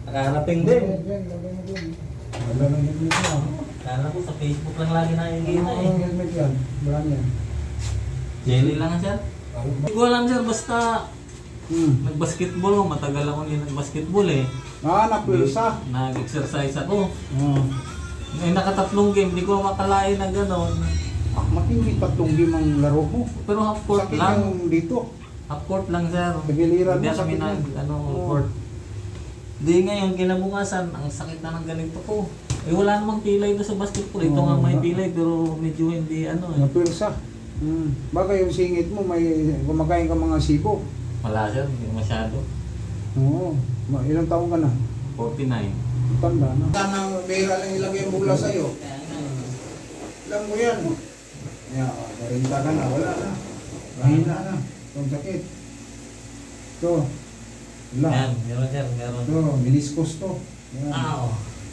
Nakahanapin din. Wala nang helmet yan. Kala ko sa Facebook lang lagi nakikita eh. Ang helmet yan. Marami yan. Jelly lang sir. Hindi ko alam sir, basta nag-basketball ako. Matagal ako din nag-basketball eh. Napulsa. Nag-exercise ako. May nakatatlong game, di ko makalain na gano'n. Matindi 3 game ang laro mo. Pero half court Sakit lang. yung dito. Half court lang sir. Tagiliran Hindi mo, kami sakit nag, yan. court. Di ngayon, kinabukasan, ang sakit na ng ganito ko. Eh wala namang pilay doon sa basketball. Ito nga may pilay pero medyo hindi eh. Napulsa. Baka yung singit mo may kumakain ka mga sibo. Wala sir, hindi masyado. Oo. Ilang taon ka na? 49. Tanda na. Sana pera lang ilagay ang bula sa'yo. Alam mo yan. Marinta ka na. Wala na. Mahina na. Itong sakit. Ito. Wala. Yan, meron sir, meron. Ito, meniscus to. Yan.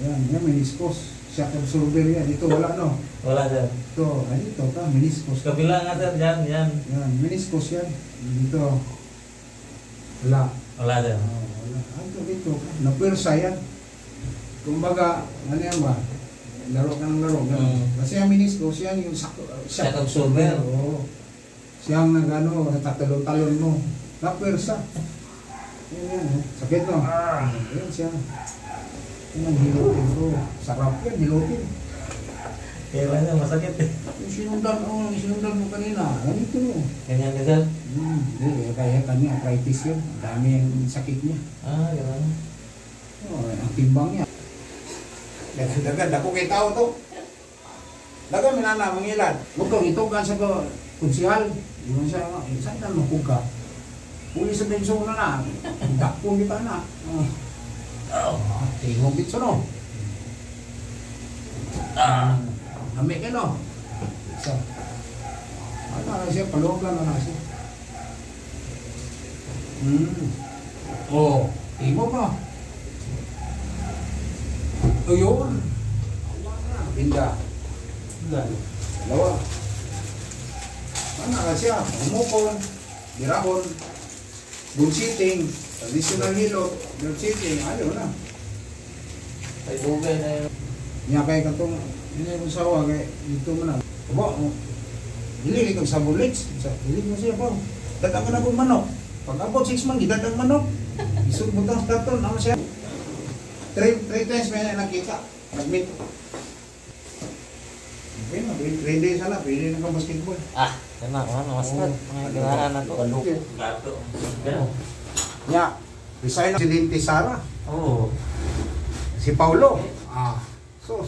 Yan, meniscus. Shock absorber yan. Ito, wala no? Wala sir. Ito, dito ka, meniscus. Kabila nga sir, yan. Yan, meniscus yan. Dito. Wala. Wala sir. Wala. Dito. Napwersa yan. Kumbaga, ano yan ba? Laro ka ng laro. Kasi ang meniscus yan yung Shock absorber. Oo. Siyang nag-ano, tatalon-talon mo. Napwersa. Yan. Sakit no? Yan siya. Yan, hilutin ko. Sarap yan, hilutin. Kaya lang sir, masakit eh. Yung sinundan mo kanina, ganito no. Ganyan ka sir? Kaya kanya, arthritis yun. Ang dami yung sakit niya. Gano'n. Ang timbang niya. Dagan, dako kay tao to. Dagan, minana, mangilan. Huwag kang itugan sa kunsihal. Iwan siya, saan na mapuga? Uli sa benso na. Dako kita na. Tingog bitso no. Kami ka no. Isa. Ano na siya, palugan na siya. Tingog no. Ayun. Pinda. Lawa. Ano na siya, umukon, dirahon, bullshitting, traditional hilot, bullshitting, ayaw na. Ay bugay na yun. Niya kay katong hindi mo sawa kay dito man na. Abo, dili kag sa bullets, dili mo siya po. Datang ka na pong manok. Pag abot 6 man gidatang manok. Isog mo tang staton ano siya. 3 times may nakita. Nag-meet. Okay na, ready sana, pwede na ka basketball. Namaskad. Mga ganahan na to. Gato. Nya, resign na si Linty Sara. Oo. Si Paulo. So,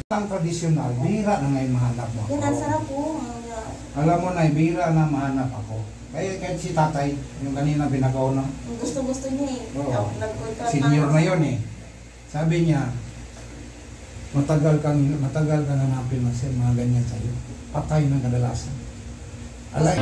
ang tradisyonal, bihira na ngayon mahanap mo ako. Yan, ang sarap po. Alam mo na, bihira na mahanap ako. Kaya kahit si tatay, yung kanina pinagaw na. Gusto-gusto niya eh. Oo. Nag-contract Senior na yun eh. Sabi niya, matagal kang hanapin mga ganyan sa'yo. Patay ng kadalasan. Alay.